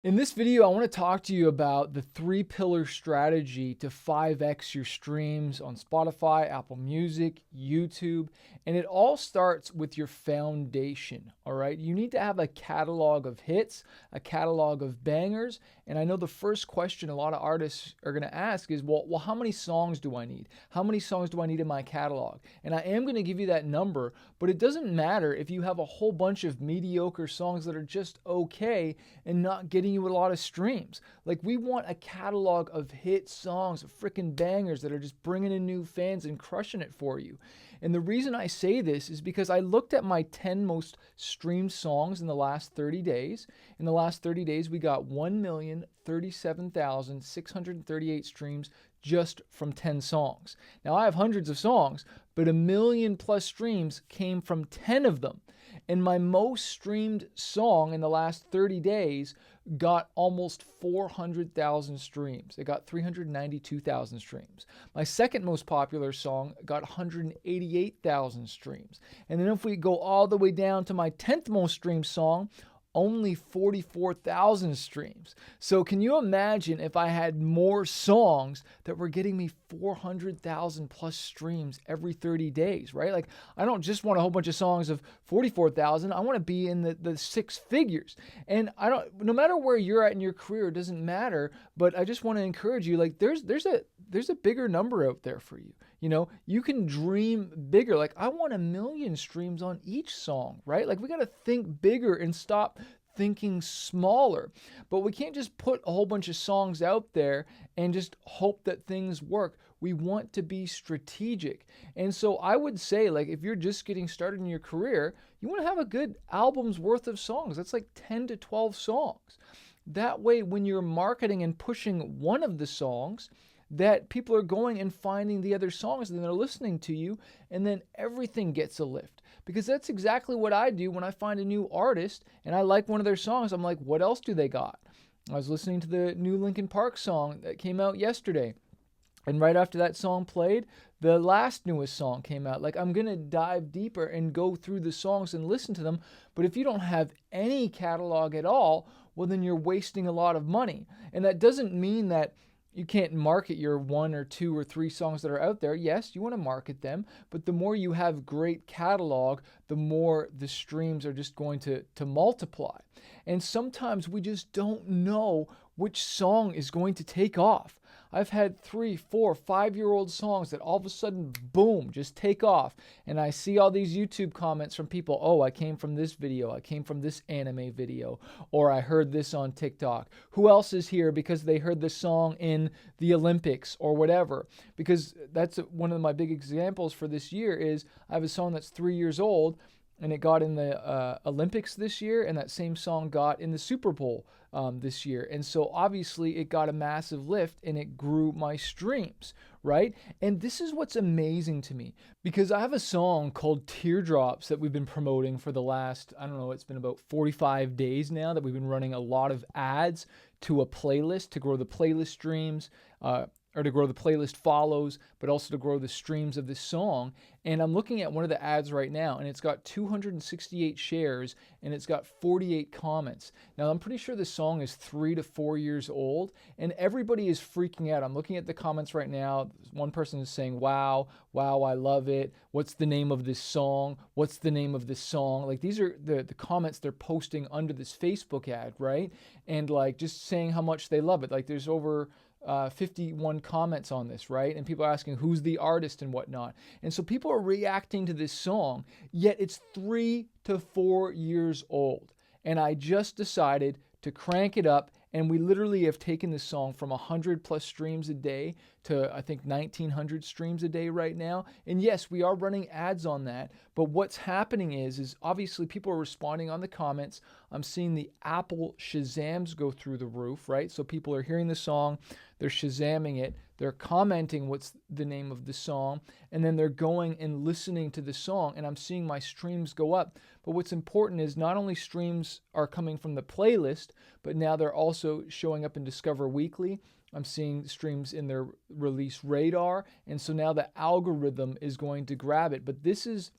In this video, I want to talk to you about the three pillar strategy to 5x your streams on Spotify, Apple Music, YouTube, and it all starts with your foundation. All right. You need to have a catalog of hits, a catalog of bangers. And I know the first question a lot of artists are going to ask is, well, how many songs do I need? How many songs do I need in my catalog? And I am going to give you that number, but it doesn't matter if you have a whole bunch of mediocre songs that are just okay and not getting you a lot of streams. Like, we want a catalog of hit songs, of freaking bangers that are just bringing in new fans and crushing it for you. And the reason I say this is because I looked at my 10 most streamed songs in the last 30 days. In the last 30 days, we got 1,037,638 streams just from 10 songs. Now, I have hundreds of songs, but 1,000,000 plus streams came from 10 of them. And my most streamed song in the last 30 days got almost 400,000 streams. It got 392,000 streams. My second most popular song got 188,000 streams. And then if we go all the way down to my 10th most streamed song, only 44,000 streams. So can you imagine if I had more songs that were getting me 400,000 plus streams every 30 days, right? Like, I don't just want a whole bunch of songs of 44,000. I want to be in the six figures. And no matter where you're at in your career, it doesn't matter, but I just want to encourage you, like, there's a bigger number out there for you. You know, you can dream bigger. Like, I want 1,000,000 streams on each song, right? Like, we got to think bigger and stop thinking smaller. But we can't just put a whole bunch of songs out there and just hope that things work. We want to be strategic. And so I would say, like, if you're just getting started in your career, you want to have a good album's worth of songs. That's like 10 to 12 songs. That way, when you're marketing and pushing one of the songs, that people are going and finding the other songs and they're listening to you, and then everything gets a lift. Because that's exactly what I do when I find a new artist and I like one of their songs. I'm like, what else do they got? I was listening to the new Linkin Park song that came out yesterday. And right after that song played, the last newest song came out. Like, I'm going to dive deeper and go through the songs and listen to them. But if you don't have any catalog at all, well, then you're wasting a lot of money. And that doesn't mean that you can't market your one or two or three songs that are out there. Yes, you want to market them, but the more you have great catalog, the more the streams are just going to multiply. And sometimes we just don't know which song is going to take off. I've had 3, 4, 5-year-old songs that all of a sudden, boom, just take off. And I see all these YouTube comments from people, oh, I came from this video, I came from this anime video, or I heard this on TikTok. Who else is here because they heard this song in the Olympics or whatever? Because that's one of my big examples for this year is I have a song that's 3 years old, and it got in the Olympics this year, and that same song got in the Super Bowl this year. And so obviously it got a massive lift and it grew my streams, right? And this is what's amazing to me, because I have a song called Teardrops that we've been promoting for the last, I don't know, it's been about 45 days now that we've been running a lot of ads to a playlist to grow the playlist streams, or to grow the playlist follows, but also to grow the streams of this song. And I'm looking at one of the ads right now, and it's got 268 shares, and it's got 48 comments. Now, I'm pretty sure this song is 3 to 4 years old, and everybody is freaking out. I'm looking at the comments right now. One person is saying, wow, I love it. What's the name of this song? What's the name of this song? Like, these are the comments they're posting under this Facebook ad, right? And like, just saying how much they love it. Like, there's over 51 comments on this, right? And people are asking who's the artist and whatnot. And so people are reacting to this song, yet it's 3 to 4 years old. And I just decided to crank it up, and we literally have taken this song from 100 plus streams a day to, I think, 1,900 streams a day right now. And yes, we are running ads on that, but what's happening is obviously people are responding on the comments. I'm seeing the Apple Shazams go through the roof, right? So people are hearing the song, they're Shazamming it, they're commenting what's the name of the song, and then they're going and listening to the song, and I'm seeing my streams go up. But what's important is not only streams are coming from the playlist, but now they're also showing up in Discover Weekly. I'm seeing streams in their release radar, and so now the algorithm is going to grab it. But this is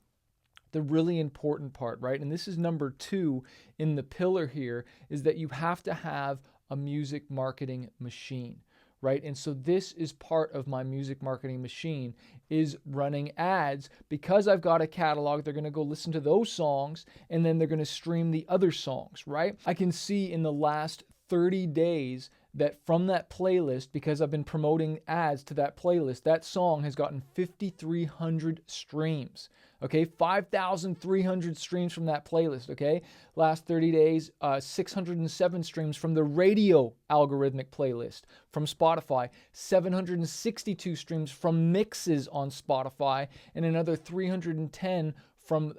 the really important part, right? And this is number 2 in the pillar here, is that you have to have a music marketing machine, right? And so this is part of my music marketing machine, is running ads. Because I've got a catalog, they're going to go listen to those songs, and then they're going to stream the other songs, right? I can see in the last 30 days that from that playlist, because I've been promoting ads to that playlist, that song has gotten 5,300 streams. Okay, 5,300 streams from that playlist. Okay, last 30 days, 607 streams from the radio algorithmic playlist from Spotify, 762 streams from mixes on Spotify, and another 310 from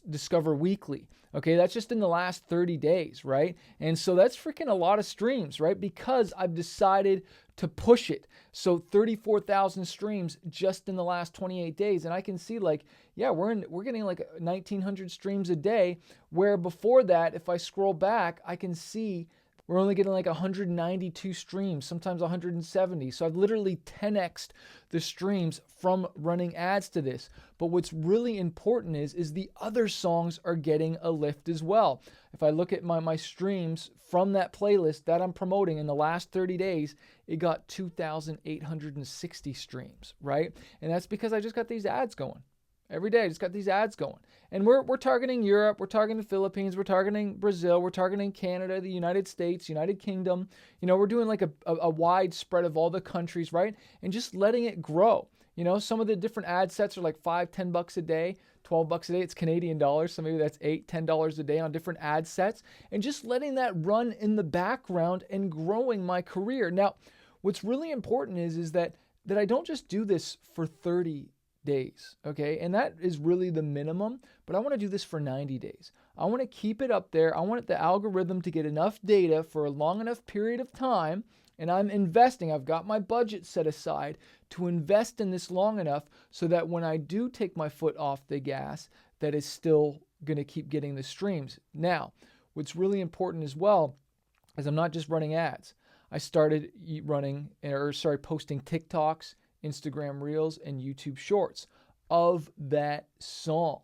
Discover Weekly. Okay, that's just in the last 30 days, right? And so that's freaking a lot of streams, right? Because I've decided to push it. So 34,000 streams just in the last 28 days. And I can see like, yeah, we're getting like 1,900 streams a day, where before that, if I scroll back, I can see we're only getting like 192 streams, sometimes 170. So I've literally 10x'd the streams from running ads to this. But what's really important is the other songs are getting a lift as well. If I look at my streams from that playlist that I'm promoting in the last 30 days, it got 2,860 streams, right? And that's because I just got these ads going. Every day, I just got these ads going. And we're targeting Europe, we're targeting the Philippines, we're targeting Brazil, we're targeting Canada, the United States, United Kingdom. You know, we're doing like a wide spread of all the countries, right? And just letting it grow. You know, some of the different ad sets are like $5-10 a day, $12 a day. It's Canadian dollars, so maybe that's $8-10 a day on different ad sets. And just letting that run in the background and growing my career. Now, what's really important is that I don't just do this for 30 days, okay? And that is really the minimum, but I want to do this for 90 days. I want to keep it up there. I want the algorithm to get enough data for a long enough period of time, and I'm investing. I've got my budget set aside to invest in this long enough so that when I do take my foot off the gas, that is still going to keep getting the streams. Now, what's really important as well is I'm not just running ads. I started posting TikToks, Instagram Reels, and YouTube Shorts of that song.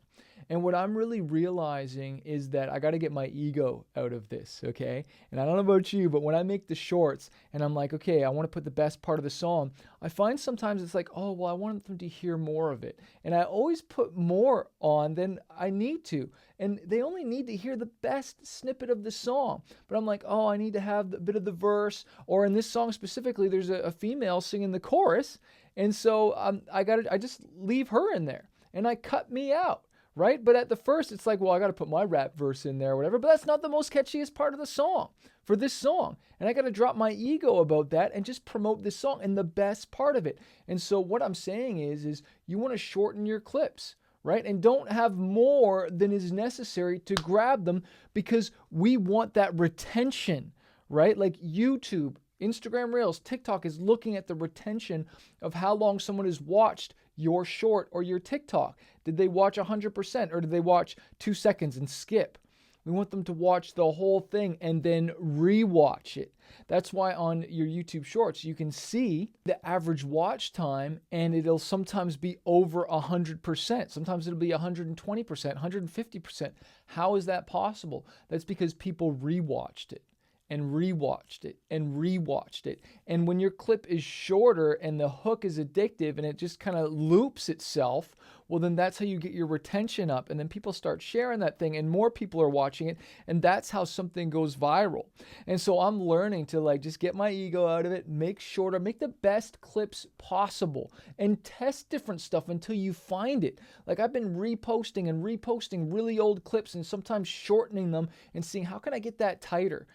And what I'm really realizing is that I got to get my ego out of this, okay? And I don't know about you, but when I make the shorts and I'm like, okay, I want to put the best part of the song, I find sometimes it's like, oh, well, I want them to hear more of it. And I always put more on than I need to. And they only need to hear the best snippet of the song. But I'm like, oh, I need to have a bit of the verse. Or in this song specifically, there's a female singing the chorus. And so I just leave her in there. And I cut me out. Right? But at the first, it's like, well, I got to put my rap verse in there or whatever. But that's not the most catchiest part of the song for this song. And I got to drop my ego about that and just promote this song and the best part of it. And so what I'm saying is you want to shorten your clips, right? And don't have more than is necessary to grab them, because we want that retention, right? Like YouTube, Instagram Reels, TikTok is looking at the retention of how long someone has watched your short or your TikTok. Did they watch 100% or did they watch 2 seconds and skip? We want them to watch the whole thing and then rewatch it. That's why on your YouTube Shorts, you can see the average watch time, and it'll sometimes be over 100%. Sometimes it'll be 120%, 150%. How is that possible? That's because people rewatched it and rewatched it and rewatched it. And when your clip is shorter and the hook is addictive and it just kind of loops itself, well, then that's how you get your retention up. And then people start sharing that thing and more people are watching it. And that's how something goes viral. And so I'm learning to just get my ego out of it, make shorter, make the best clips possible, and test different stuff until you find it. Like I've been reposting really old clips and sometimes shortening them and seeing how can I get that tighter?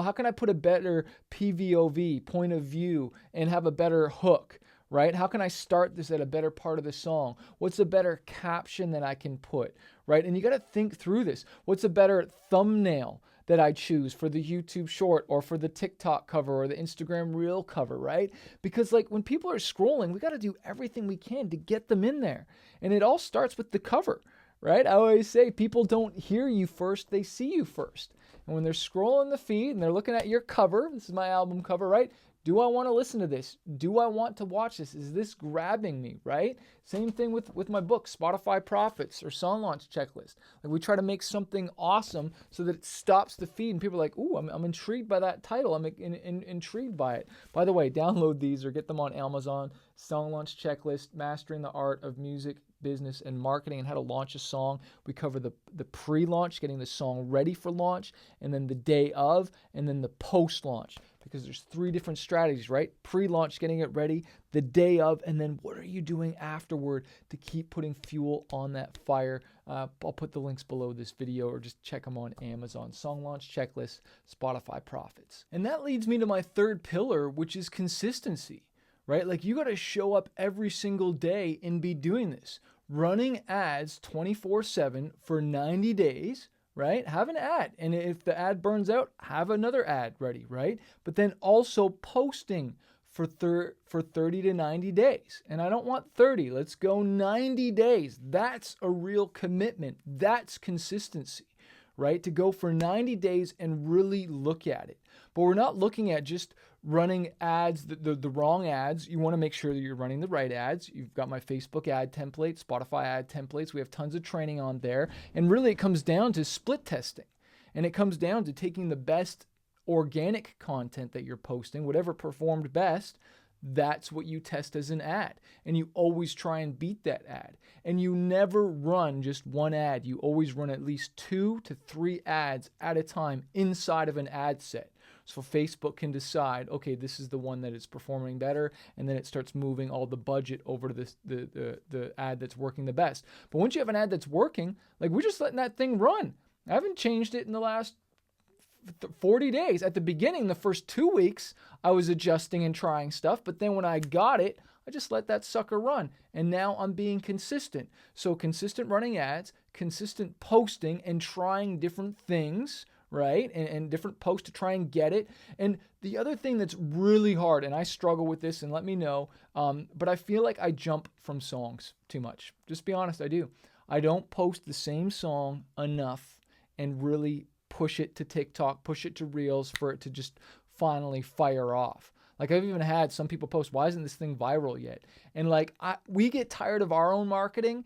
How can I put a better PVOV, point of view, and have a better hook? Right? How can I start this at a better part of the song? What's a better caption that I can put? Right? And you got to think through this. What's a better thumbnail that I choose for the YouTube short or for the TikTok cover or the Instagram reel cover, right? Because when people are scrolling, we got to do everything we can to get them in there. And it all starts with the cover, right? I always say people don't hear you first, they see you first. And when they're scrolling the feed and they're looking at your cover, this is my album cover, right? Do I want to listen to this? Do I want to watch this? Is this grabbing me, right? Same thing with my book, Spotify Profits or Song Launch Checklist. Like we try to make something awesome so that it stops the feed and people are like, ooh, I'm intrigued by that title. I'm intrigued by it. By the way, download these or get them on Amazon. Song Launch Checklist, Mastering the Art of Music, Business, and Marketing, and how to launch a song. We cover the pre-launch, getting the song ready for launch, and then the day of, and then the post-launch. Because there's 3 different strategies, right? Pre-launch, getting it ready, the day of, and then what are you doing afterward to keep putting fuel on that fire? I'll put the links below this video or just check them on Amazon. Song Launch Checklist, Spotify Profits. And that leads me to my 3rd pillar, which is consistency, right? Like you got to show up every single day and be doing this. Running ads 24/7 for 90 days, right? Have an ad. And if the ad burns out, have another ad ready, right? But then also posting for 30 to 90 days. And I don't want 30. Let's go 90 days. That's a real commitment. That's consistency, right? To go for 90 days and really look at it. But we're not looking at just running ads, the wrong ads. You want to make sure that you're running the right ads. You've got my Facebook ad template, Spotify ad templates. We have tons of training on there. And really it comes down to split testing. And it comes down to taking the best organic content that you're posting, whatever performed best, that's what you test as an ad. And you always try and beat that ad. And you never run just one ad. You always run at least 2 to 3 ads at a time inside of an ad set. So Facebook can decide, okay, this is the one that is performing better, and then it starts moving all the budget over to the ad that's working the best. But once you have an ad that's working, like we're just letting that thing run. I haven't changed it in the last 40 days. At the beginning, the first 2 weeks, I was adjusting and trying stuff, but then when I got it, I just let that sucker run. And now I'm being consistent. So consistent running ads, consistent posting and trying different things, right? And different posts to try and get it. And the other thing that's really hard, and I struggle with this, and let me know, but I feel like I jump from songs too much. Just be honest, I do. I don't post the same song enough and really push it to TikTok, push it to Reels for it to just finally fire off. Like I've even had some people post, why isn't this thing viral yet? And like we get tired of our own marketing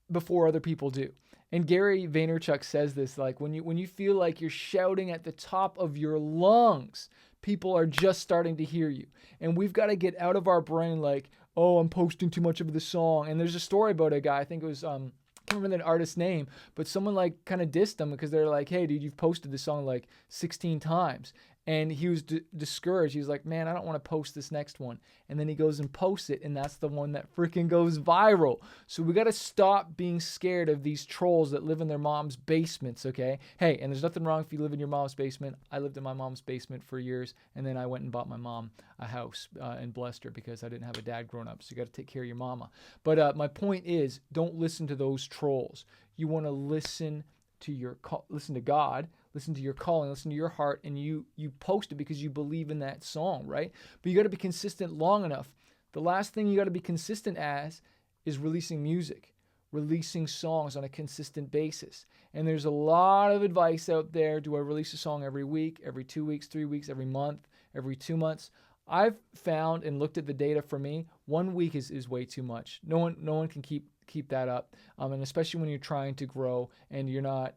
before other people do. And Gary Vaynerchuk says this, like when you feel like you're shouting at the top of your lungs, people are just starting to hear you. And we've got to get out of our brain like, oh, I'm posting too much of the song. And there's a story about a guy, I think it was, I can't remember the artist's name, but someone like kind of dissed him because they're like, hey, dude, you've posted this song like 16 times. And he was discouraged. He was like, man, I don't want to post this next one. And then he goes and posts it, and that's the one that freaking goes viral. So we got to stop being scared of these trolls that live in their mom's basements, okay? Hey, and there's nothing wrong if you live in your mom's basement. I lived in my mom's basement for years, and then I went and bought my mom a house and blessed her because I didn't have a dad growing up. So you got to take care of your mama. But my point is, don't listen to those trolls. You want to listen to God, listen to your calling, listen to your heart, and you post it because you believe in that song, right? But you got to be consistent long enough. The last thing you got to be consistent as is releasing music, releasing songs on a consistent basis. And there's a lot of advice out there. Do I release a song every week, every 2 weeks, 3 weeks, every month, every 2 months? I've found and looked at the data for me, 1 week is way too much. No one can keep that up, and especially when you're trying to grow and you're not,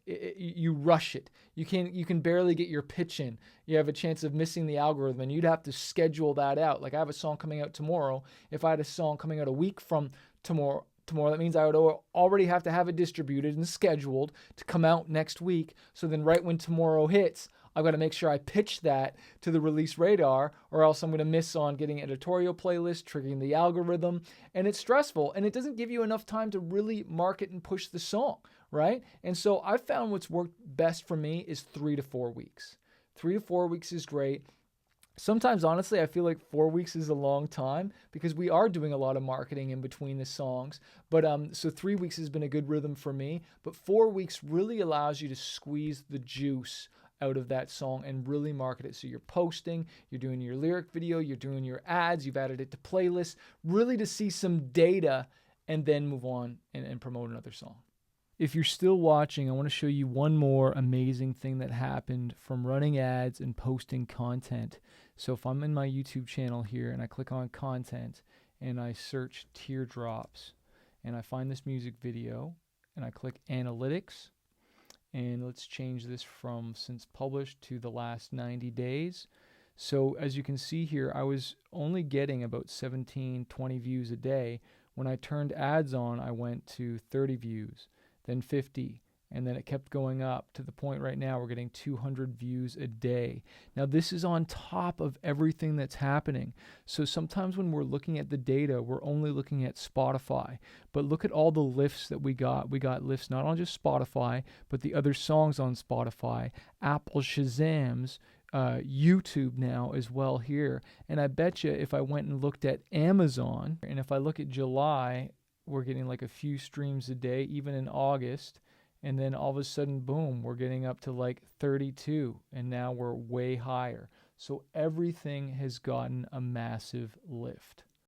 you rush it. You can barely get your pitch in. You have a chance of missing the algorithm, and you'd have to schedule that out. Like I have a song coming out tomorrow. If I had a song coming out a week from tomorrow, that means I would already have to have it distributed and scheduled to come out next week. So then right when tomorrow hits, I've got to make sure I pitch that to the release radar, or else I'm going to miss on getting editorial playlist, triggering the algorithm, and it's stressful, and it doesn't give you enough time to really market and push the song, right? And so I've found what's worked best for me is 3 to 4 weeks. 3 to 4 weeks is great. Sometimes, honestly, I feel like 4 weeks is a long time because we are doing a lot of marketing in between the songs. But so 3 weeks has been a good rhythm for me. But 4 weeks really allows you to squeeze the juice out of that song and really market it. So you're posting, you're doing your lyric video, you're doing your ads, you've added it to playlists, really to see some data and then move on and promote another song. If you're still watching, I want to show you one more amazing thing that happened from running ads and posting content. So if I'm in my YouTube channel here and I click on content and I search Teardrops and I find this music video and I click analytics, and let's change this from since published to the last 90 days. So as you can see here, I was only getting about 17, 20 views a day. When I turned ads on, I went to 30 views, then 50, and then it kept going up to the point right now we're getting 200 views a day. Now this is on top of everything that's happening. So sometimes when we're looking at the data, we're only looking at Spotify, but look at all the lifts that we got. We got lifts not on just Spotify, but the other songs on Spotify, Apple Shazams, YouTube now as well here. And I bet you if I went and looked at Amazon, and if I look at July, we're getting like a few streams a day, even in August. And then all of a sudden, boom, we're getting up to like 32. And now we're way higher. So everything has gotten a massive lift.